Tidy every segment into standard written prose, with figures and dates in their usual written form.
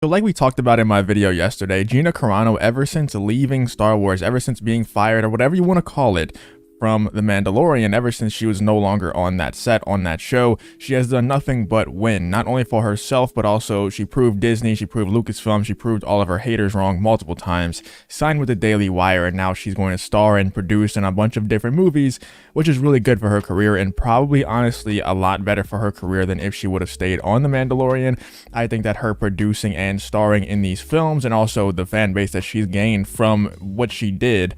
So like we talked about in my video yesterday, Gina Carano, ever since leaving Star Wars, ever since being fired or whatever you want to call it from The Mandalorian, ever since she was no longer on that set, on that show, she has done nothing but win, not only for herself, but also she proved Disney, she proved Lucasfilm, she proved all of her haters wrong multiple times, signed with the Daily Wire, and now she's going to star and produce in a bunch of different movies, which is really good for her career and probably honestly a lot better for her career than if she would have stayed on The Mandalorian. I think that her producing and starring in these films, and also the fan base that she's gained from what she did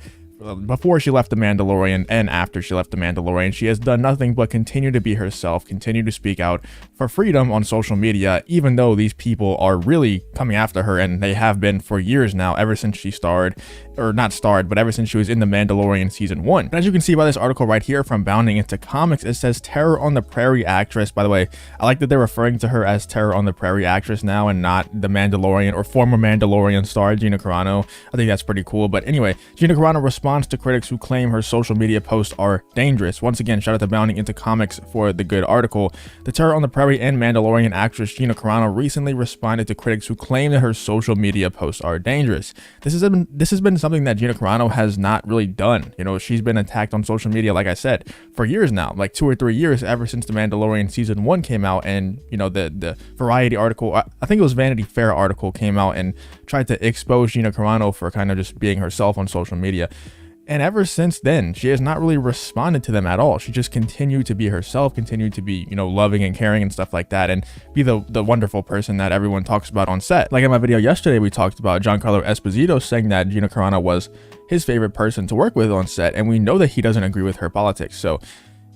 before she left The Mandalorian and after she left The Mandalorian, she has done nothing but continue to be herself, continue to speak out for freedom on social media, even though these people are really coming after her, and they have been for years now, ever since she starred, or not starred, but ever since she was in The Mandalorian Season 1. And as you can see by this article right here from Bounding Into Comics, it says Terror on the Prairie actress. By the way, I like that they're referring to her as Terror on the Prairie actress now and not The Mandalorian or former Mandalorian star Gina Carano. I think that's pretty cool. But anyway, Gina Carano responds to critics who claim her social media posts are dangerous. Once again, shout out to Bounding Into Comics for the good article. The Terror on the Prairie and Mandalorian actress Gina Carano recently responded to critics who claim that her social media posts are dangerous. This has been something that Gina Carano has not really done. You know, she's been attacked on social media, like I said, for years now, like 2 or 3 years, ever since The Mandalorian Season 1 came out, and you know, the Variety article, I think it was Vanity Fair article, came out and tried to expose Gina Carano for kind of just being herself on social media. And ever since then, she has not really responded to them at all. She just continued to be herself, continued to be, you know, loving and caring and stuff like that, and be the wonderful person that everyone talks about on set. Like in my video yesterday, we talked about Giancarlo Esposito saying that Gina Carano was his favorite person to work with on set, and we know that he doesn't agree with her politics. So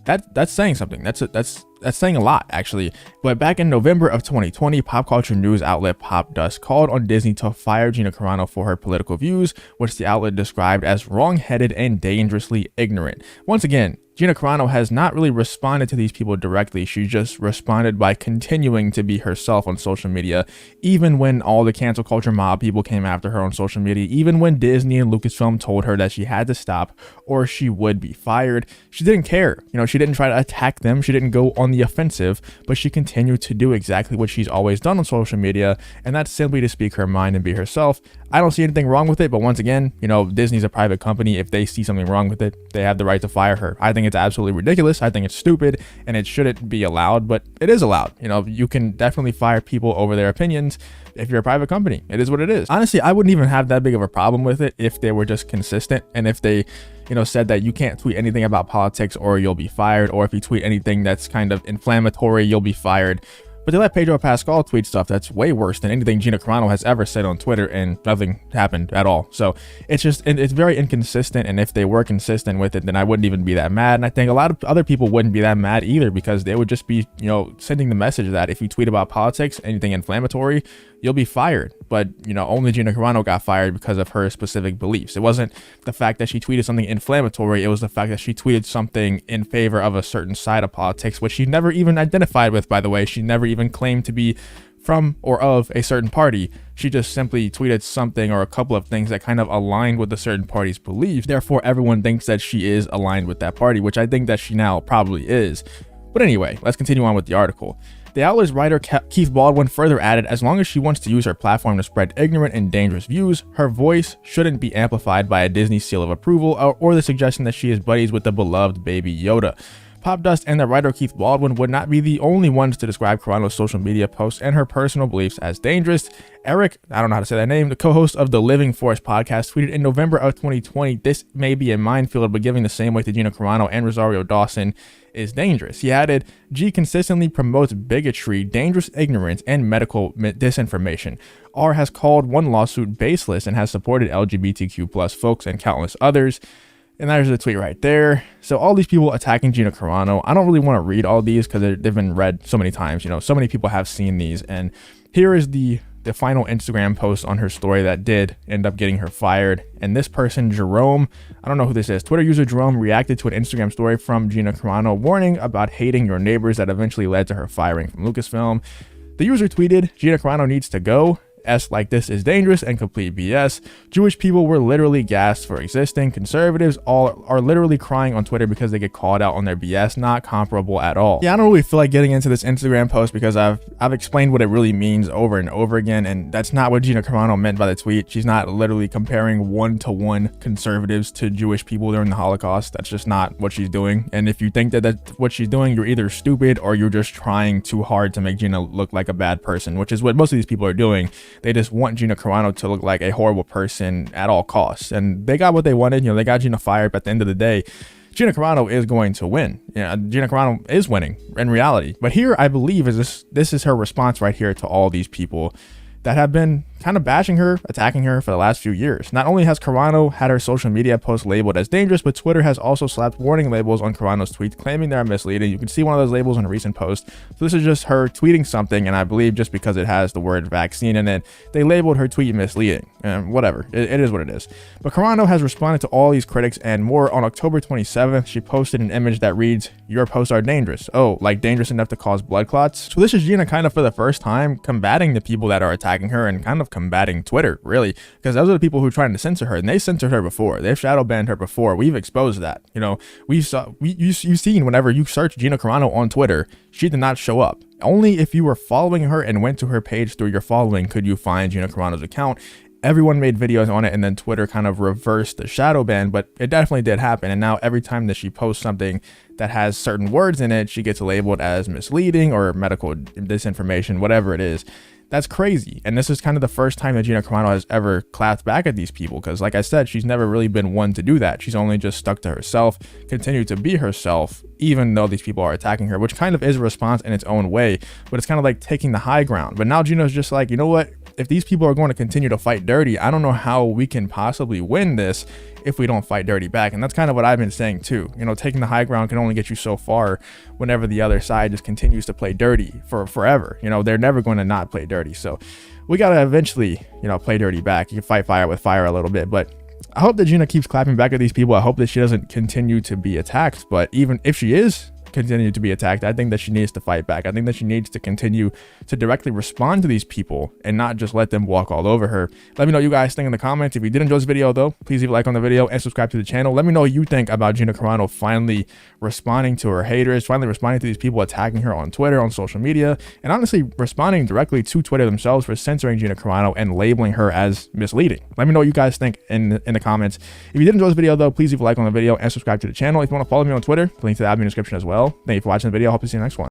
that's saying something. That's saying a lot, actually. But back in November of 2020, pop culture news outlet Pop Dust called on Disney to fire Gina Carano for her political views, which the outlet described as wrong-headed and dangerously ignorant. Once again, Gina Carano has not really responded to these people directly. She just responded by continuing to be herself on social media, even when all the cancel culture mob people came after her on social media, even when Disney and Lucasfilm told her that she had to stop or she would be fired. She didn't care. You know, she didn't try to attack them. She didn't go on the offensive, but she continued to do exactly what she's always done on social media, and that's simply to speak her mind and be herself. I don't see anything wrong with it, but once again, you know, Disney's a private company. If they see something wrong with it, they have the right to fire her. I think it's absolutely ridiculous. I think it's stupid, and it shouldn't be allowed, but it is allowed. You know, you can definitely fire people over their opinions if you're a private company. It is what it is. Honestly, I wouldn't even have that big of a problem with it if they were just consistent, and if they, you know, said that you can't tweet anything about politics or you'll be fired, or if you tweet anything that's kind of inflammatory, you'll be fired. But they let Pedro Pascal tweet stuff that's way worse than anything Gina Carano has ever said on Twitter, and nothing happened at all. So it's very inconsistent, and if they were consistent with it, then I wouldn't even be that mad. And I think a lot of other people wouldn't be that mad either, because they would just be, you know, sending the message that if you tweet about politics, anything inflammatory, you'll be fired. But, you know, only Gina Carano got fired because of her specific beliefs. It wasn't the fact that she tweeted something inflammatory, it was the fact that she tweeted something in favor of a certain side of politics, which she never even identified with, by the way. She never even claimed to be from or of a certain party. She just simply tweeted something or a couple of things that kind of aligned with a certain party's beliefs. Therefore, everyone thinks that she is aligned with that party, which I think that she now probably is. But anyway, let's continue on with the article. The outlet's writer Keith Baldwin further added, as long as she wants to use her platform to spread ignorant and dangerous views, her voice shouldn't be amplified by a Disney seal of approval or the suggestion that she is buddies with the beloved Baby Yoda. Pop Dust and the writer Keith Baldwin would not be the only ones to describe Carano's social media posts and her personal beliefs as dangerous. Eric, I don't know how to say that name, the co-host of the Living Force podcast, tweeted in November of 2020, "This may be a minefield, but giving the same weight to Gina Carano and Rosario Dawson is dangerous." He added, "G consistently promotes bigotry, dangerous ignorance, and medical disinformation. R has called one lawsuit baseless and has supported LGBTQ plus folks and countless others." And there's the tweet right there. So all these people attacking Gina Carano, I don't really want to read all these because they've been read so many times. You know, so many people have seen these. And here is the final Instagram post on her story that did end up getting her fired. And this person, Jerome, I don't know who this is. Twitter user Jerome reacted to an Instagram story from Gina Carano warning about hating your neighbors that eventually led to her firing from Lucasfilm. The user tweeted, "Gina Carano needs to go. S like this is dangerous and complete BS. Jewish people were literally gassed for existing. Conservatives all are literally crying on Twitter because they get called out on their BS. Not comparable at all. Yeah, I don't really feel like getting into this Instagram post because I've explained what it really means over and over again, and that's not what Gina Carano meant by the tweet. She's not literally comparing one-to-one conservatives to Jewish people during the Holocaust. That's just not what she's doing. And if you think that that's what she's doing, you're either stupid or you're just trying too hard to make Gina look like a bad person, which is what most of these people are doing. They just want Gina Carano to look like a horrible person at all costs, and they got what they wanted. You know, they got Gina fired, but at the end of the day, Gina Carano is going to win. Yeah, Gina Carano is winning in reality. But here, I believe, this is her response right here to all these people that have been kind of bashing her, attacking her for the last few years. Not only has Carano had her social media posts labeled as dangerous, but Twitter has also slapped warning labels on Carano's tweets, claiming they are misleading. You can see one of those labels in a recent post. So this is just her tweeting something, and I believe just because it has the word vaccine in it, they labeled her tweet misleading. Whatever, it is what it is. But Carano has responded to all these critics and more. On October 27th, she posted an image that reads, "Your posts are dangerous." Oh, like dangerous enough to cause blood clots? So this is Gina kind of for the first time combating the people that are attacking her and kind of combating Twitter, really, because those are the people who are trying to censor her, and they censored her before. They've shadow banned her before. We've exposed that. You know, you've seen whenever you search Gina Carano on Twitter, she did not show up. Only if you were following her and went to her page through your following could you find Gina Carano's account. Everyone made videos on it, and then Twitter kind of reversed the shadow ban, but it definitely did happen. And now every time that she posts something that has certain words in it, she gets labeled as misleading or medical disinformation, whatever it is. That's crazy. And this is kind of the first time that Gina Carano has ever clapped back at these people, because like I said, she's never really been one to do that. She's only just stuck to herself, continued to be herself, even though these people are attacking her, which kind of is a response in its own way, but it's kind of like taking the high ground. But now Gina's just like, you know what? If these people are going to continue to fight dirty, I don't know how we can possibly win this if we don't fight dirty back. And that's kind of what I've been saying too. You know, taking the high ground can only get you so far whenever the other side just continues to play dirty for forever. You know, they're never going to not play dirty. So we got to eventually, you know, play dirty back. You can fight fire with fire a little bit, but I hope that Gina keeps clapping back at these people. I hope that she doesn't continue to be attacked, but even if she is continue to be attacked, I think that she needs to fight back. I think that she needs to continue to directly respond to these people and not just let them walk all over her. Let me know what you guys think in the comments. If you did enjoy this video though, please leave a like on the video and subscribe to the channel. Let me know what you think about Gina Carano finally responding to her haters, finally responding to these people attacking her on Twitter, on social media, and honestly responding directly to Twitter themselves for censoring Gina Carano and labeling her as misleading. Let me know what you guys think in the comments. If you did enjoy this video though, please leave a like on the video and subscribe to the channel. If you want to follow me on Twitter, the link to that will be in the description as well. Thank you for watching the video. I hope to see you in the next one.